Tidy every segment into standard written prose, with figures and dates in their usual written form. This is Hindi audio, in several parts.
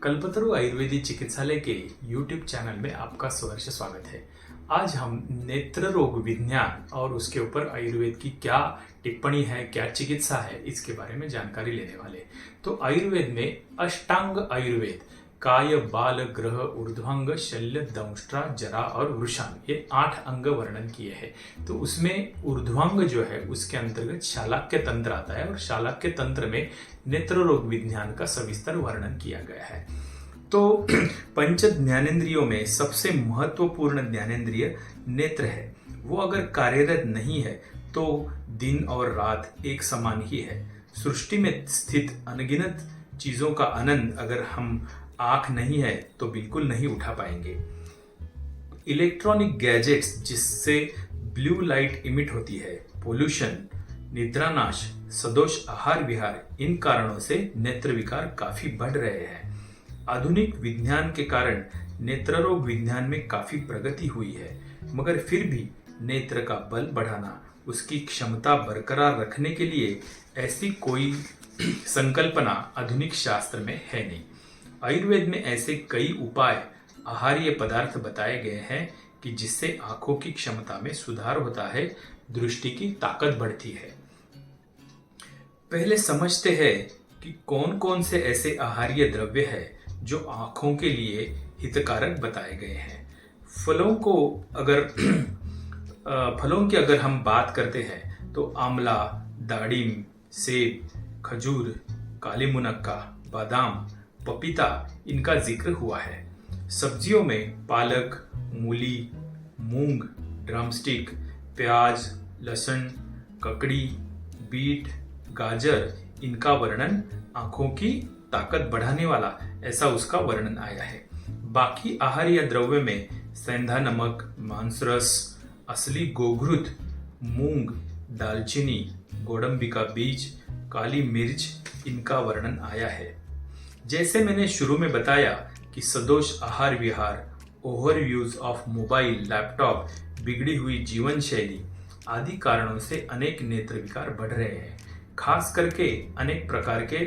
कल्पतरु आयुर्वेदिक चिकित्सालय के YouTube चैनल में आपका सहर्ष स्वागत है। आज हम नेत्र रोग विज्ञान और उसके ऊपर आयुर्वेद की क्या टिप्पणी है, क्या चिकित्सा है, इसके बारे में जानकारी लेने वाले। तो आयुर्वेद में अष्टांग आयुर्वेद काय, बाल, ग्रह, ऊर्ध्वांग, शल्य, दंष्ट्रा, जरा और वृषांग, ये 8 अंग वर्णन किए हैं। तो उसमें ऊर्ध्वांग जो है उसके अंतर्गत शालाक्य तंत्र आता है और शालाक्य तंत्र में नेत्र रोग विज्ञान का सविस्तर वर्णन किया गया है। तो पंच ज्ञानेंद्रियों में सबसे महत्वपूर्ण ज्ञानेंद्रिय नेत्र है। वो अगर कार्यरत नहीं है तो दिन और रात एक समान ही है। सृष्टि में स्थित अनगिनत चीजों का आनंद अगर हम आंख नहीं है तो बिल्कुल नहीं उठा पाएंगे। इलेक्ट्रॉनिक गैजेट्स जिससे ब्लू लाइट इमिट होती है, पोल्यूशन, निद्रानाश, सदोष आहार विहार, इन कारणों से नेत्र विकार काफी बढ़ रहे हैं। आधुनिक विज्ञान के कारण नेत्र रोग विज्ञान में काफी प्रगति हुई है, मगर फिर भी नेत्र का बल बढ़ाना, उसकी क्षमता बरकरार रखने के लिए ऐसी कोई संकल्पना आधुनिक शास्त्र में है नहीं। आयुर्वेद में ऐसे कई उपाय, आहार्य पदार्थ बताए गए हैं कि जिससे आंखों की क्षमता में सुधार होता है, दृष्टि की ताकत बढ़ती है। पहले समझते हैं कि कौन कौन से ऐसे आहार्य द्रव्य है जो आंखों के लिए हितकारक बताए गए हैं। फलों की अगर हम बात करते हैं तो आंवला, दाड़िम, सेब, खजूर, काली मुनक्का, बादाम, पपीता, इनका जिक्र हुआ है। सब्जियों में पालक, मूली, मूंग, ड्रमस्टिक, प्याज, लहसुन, ककड़ी, बीट, गाजर, इनका वर्णन आंखों की ताकत बढ़ाने वाला, ऐसा उसका वर्णन आया है। बाकी आहार्य द्रव्य में सेंधा नमक, मांसरस, असली गोघृत, मूंग, दालचीनी, गोडंबिका बीज, काली मिर्च, इनका वर्णन आया है। जैसे मैंने शुरू में बताया कि सदोष आहार विहार, over use of mobile, laptop, बिगड़ी हुई जीवन शैली आदि कारणों से अनेक नेत्र विकार बढ़ रहे हैं। खास करके अनेक प्रकार के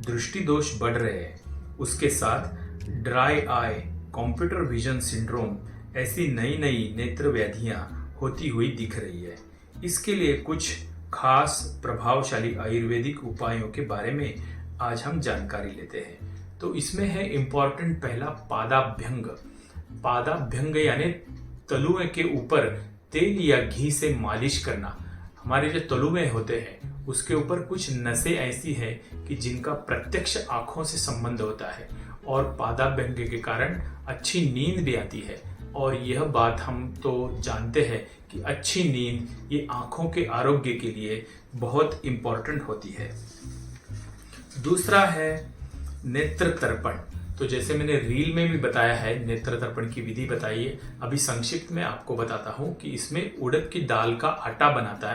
दृष्टि दोष बढ़ रहे हैं। उसके साथ dry eye, computer vision syndrome, ऐसी नई नई नेत्र व्याधियां होती हुई दिख रही है। इसके लिए कुछ खास प्रभावशाली आयुर्वेदिक उपायों के बारे में आज हम जानकारी लेते हैं। तो इसमें है इंपॉर्टेंट पहला पादाभ्यंग। पादाभ्यंग यानी तलुए के ऊपर तेल या घी से मालिश करना। हमारे जो तलुए होते हैं उसके ऊपर कुछ नसें ऐसी हैं कि जिनका प्रत्यक्ष आंखों से संबंध होता है और पादाभ्यंग के कारण अच्छी नींद भी आती है। और यह बात हम तो जानते हैं कि अच्छी नींद ये आंखों के आरोग्य के लिए बहुत इंपॉर्टेंट होती है। दूसरा है नेत्र तर्पण। तो जैसे मैंने रील में भी बताया है, नेत्र तर्पण की विधि बताई है। अभी संक्षिप्त में आपको बताता हूँ कि इसमें उड़द की दाल का आटा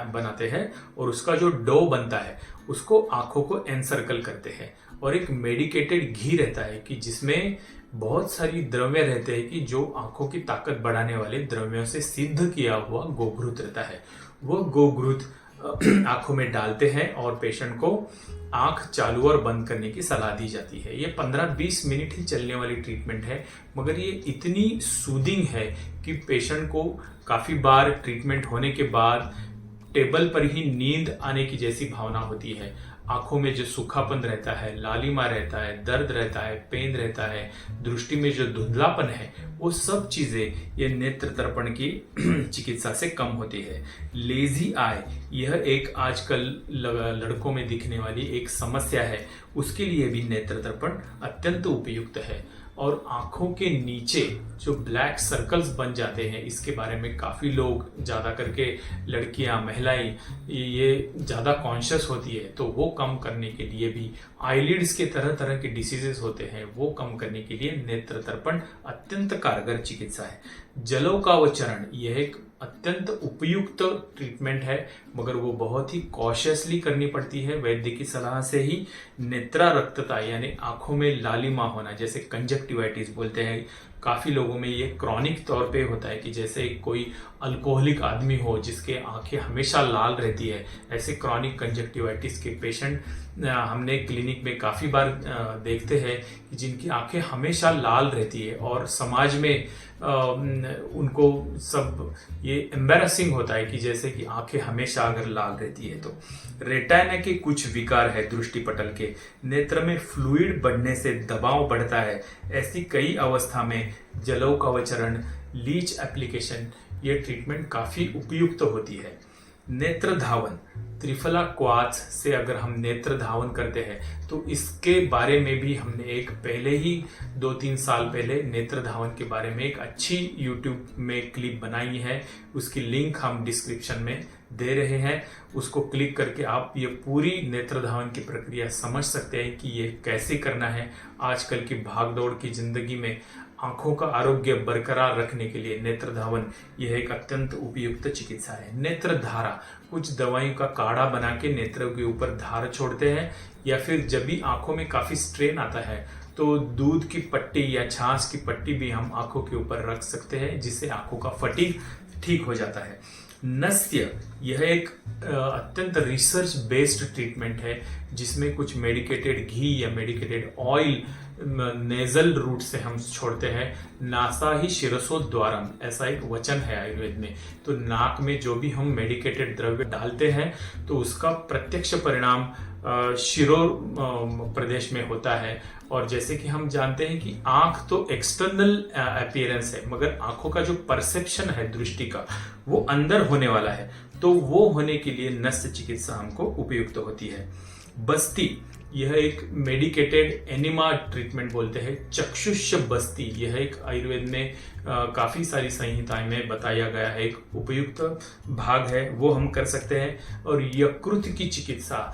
बनाते हैं और उसका जो डो बनता है उसको आंखों को एनसर्कल करते हैं। और एक मेडिकेटेड घी रहता है कि जिसमें बहुत सारी द्रव्य रहते हैं कि जो आंखों की ताकत बढ़ाने वाले द्रव्यों से सिद्ध किया हुआ गोघृत रहता है। वह गोघृत आंखों में डालते हैं और पेशेंट को आंख चालू और बंद करने की सलाह दी जाती है। ये 15-20 मिनट ही चलने वाली ट्रीटमेंट है, मगर ये इतनी सूदिंग है कि पेशेंट को काफी बार ट्रीटमेंट होने के बाद टेबल पर ही नींद आने की जैसी भावना होती है। आंखों में जो सूखापन रहता है, लालिमा रहता है, दर्द रहता है, पेन रहता है, दृष्टि में जो धुंधलापन है, वो सब चीजें ये नेत्र तर्पण की चिकित्सा से कम होती है। लेजी आई, यह एक आजकल लड़कों में दिखने वाली एक समस्या है, उसके लिए भी नेत्र तर्पण अत्यंत उपयुक्त है। और आंखों के नीचे जो ब्लैक सर्कल्स बन जाते हैं, इसके बारे में काफी लोग, ज्यादा करके लड़कियां, महिलाएं, ये ज्यादा कॉन्शियस होती है। तो वो कम करने के लिए भी, आईलिड्स के तरह तरह के डिसीजेस होते हैं, वो कम करने के लिए नेत्र तर्पण अत्यंत कारगर चिकित्सा है। जलोकावचरण, यह एक अत्यंत उपयुक्त ट्रीटमेंट है, मगर वो बहुत ही कॉशियसली करनी पड़ती है। वैद्य की सलाह से ही नेत्रारक्तता यानी आंखों में लालिमा होना, जैसे कंजक्टिवाइटिस बोलते हैं, काफी लोगों में ये क्रॉनिक तौर पे होता है कि जैसे कोई अल्कोहलिक आदमी हो जिसके आंखें हमेशा लाल रहती है, ऐसे क्रॉनिक कंजक्टिवाइटिस के पेशेंट हमने क्लिनिक में काफ़ी बार देखते हैं कि जिनकी आंखें हमेशा लाल रहती है और समाज में उनको सब ये एम्बैरसिंग होता है कि जैसे कि आंखें हमेशा अगर लाल रहती है। तो रेटिना के कुछ विकार है दृष्टि पटल के, नेत्र में फ्लूइड बढ़ने से दबाव बढ़ता है। ऐसी कई अवस्था में जलौकावचरण लीच एप्लीकेशन ये ट्रीटमेंट काफ़ी उपयुक्त होती है। नेत्र धावन, त्रिफला क्वार्ट्ज से अगर हम नेत्र धावन करते हैं तो इसके बारे में भी हमने एक पहले ही 2-3 साल पहले नेत्र धावन के बारे में एक अच्छी YouTube में क्लिप बनाई है। उसकी लिंक हम डिस्क्रिप्शन में दे रहे हैं, उसको क्लिक करके आप ये पूरी नेत्र धावन की प्रक्रिया समझ सकते हैं कि ये कैसे करना है। आजकल की भागदौड़ की जिंदगी में आंखों का आरोग्य बरकरार रखने के लिए नेत्र धावन यह एक अत्यंत उपयुक्त चिकित्सा है। नेत्र धारा, कुछ दवाइयों का काढ़ा बना के नेत्रों के ऊपर धार छोड़ते हैं, या फिर जब भी आंखों में काफी स्ट्रेन आता है तो दूध की पट्टी या छाछ की पट्टी भी हम आंखों के ऊपर रख सकते हैं, जिससे आंखों का फटीग ठीक हो जाता है। नस्य, यह एक अत्यंत रिसर्च बेस्ड ट्रीटमेंट है जिसमें कुछ मेडिकेटेड घी या मेडिकेटेड ऑयल नेजल रूट से हम छोड़ते हैं। नासा ही शिरसोद्वारम, ऐसा एक वचन है आयुर्वेद में। तो नाक में जो भी हम मेडिकेटेड द्रव्य डालते हैं तो उसका प्रत्यक्ष परिणाम शिरो प्रदेश में होता है। और जैसे कि हम जानते हैं कि आंख तो एक्सटर्नल अपीयरेंस है, मगर आंखों का जो परसेप्शन है दृष्टि का वो अंदर होने वाला है। तो वो होने के लिए नस्य चिकित्सा हमको उपयुक्त होती है। बस्ती, यह एक मेडिकेटेड एनिमा ट्रीटमेंट बोलते हैं। चक्षुष बस्ती, यह एक आयुर्वेद में काफी सारी संहिताएं में बताया गया है, एक उपयुक्त भाग है, वो हम कर सकते हैं। और यकृत की चिकित्सा,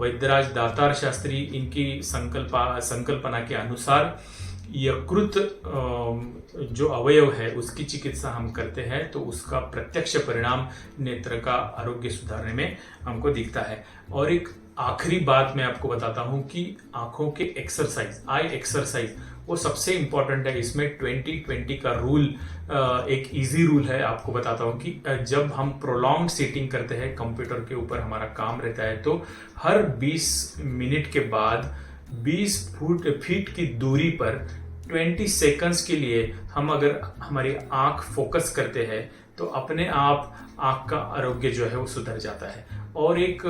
वैद्यराज दातार शास्त्री इनकी संकल्पना के अनुसार यकृत जो अवयव है उसकी चिकित्सा हम करते हैं तो उसका प्रत्यक्ष परिणाम नेत्र का आरोग्य सुधारने में हमको दिखता है। और एक आखिरी बात मैं आपको बताता हूं कि आंखों के एक्सरसाइज, आई एक्सरसाइज, वो सबसे इंपॉर्टेंट है। इसमें 20-20 का रूल एक इजी रूल है। आपको बताता हूं कि जब हम प्रोलॉन्ग सीटिंग करते हैं, कंप्यूटर के ऊपर हमारा काम रहता है, तो हर 20 मिनट के बाद 20 फीट की दूरी पर 20 सेकंड्स के लिए हम अगर हमारी आंख फोकस करते हैं तो अपने आप आंख का आरोग्य जो है वो सुधर जाता है। और एक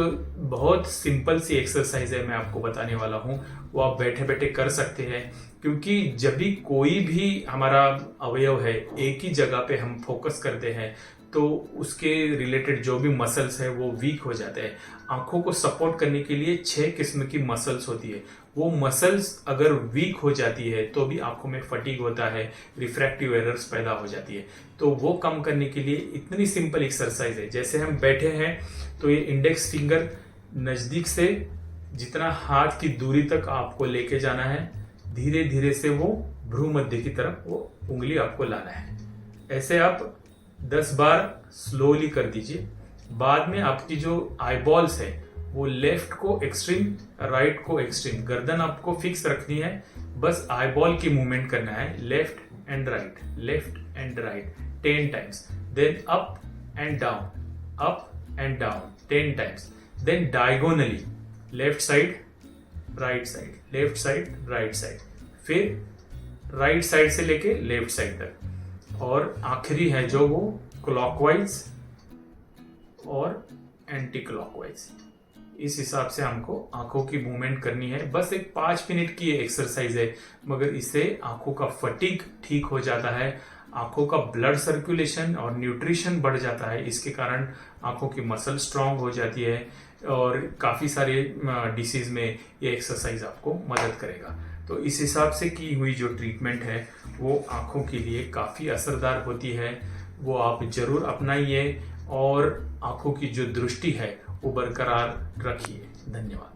बहुत सिंपल सी एक्सरसाइज है, मैं आपको बताने वाला हूँ, वो आप बैठे बैठे कर सकते हैं। क्योंकि जब भी कोई भी हमारा अवयव है एक ही जगह पे हम फोकस करते हैं तो उसके रिलेटेड जो भी मसल्स है वो वीक हो जाते हैं। आंखों को सपोर्ट करने के लिए 6 किस्म की मसल्स होती है। वो मसल्स अगर वीक हो जाती है तो भी आंखों में फटीग होता है, रिफ्रैक्टिव एरर्स पैदा हो जाती है। तो वो कम करने के लिए इतनी सिंपल एक्सरसाइज है, जैसे हम बैठे हैं तो ये इंडेक्स फिंगर नजदीक से जितना हाथ की दूरी तक आपको लेके जाना है, धीरे धीरे से वो भ्रू मध्य की तरफ वो उंगली आपको लाना है। ऐसे आप 10 बार स्लोली कर दीजिए। बाद में आपकी जो आईबॉल्स है वो लेफ्ट को एक्सट्रीम, राइट को एक्सट्रीम, गर्दन आपको फिक्स रखनी है, बस आईबॉल की मूवमेंट करना है, left and right, left and right 10 times, then up and down, up and down 10 times, then diagonally, left side, right side, left side, right side, फिर राइट साइड से लेके लेफ्ट साइड तक, और आखिरी है जो वो क्लॉकवाइज और एंटी क्लॉकवाइज। इस हिसाब से हमको आंखों की मूवमेंट करनी है। बस एक 5 मिनट की एक्सरसाइज है, मगर इससे आंखों का फटीग ठीक हो जाता है, आंखों का ब्लड सर्कुलेशन और न्यूट्रिशन बढ़ जाता है। इसके कारण आंखों की मसल स्ट्रांग हो जाती है और काफी सारे डिसीज में ये एक्सरसाइज आपको मदद करेगा। तो इस हिसाब से की हुई जो ट्रीटमेंट है वो आंखों के लिए काफी असरदार होती है। वो आप जरूर अपनाइए और आंखों की जो दृष्टि है वो बरकरार रखिए। धन्यवाद।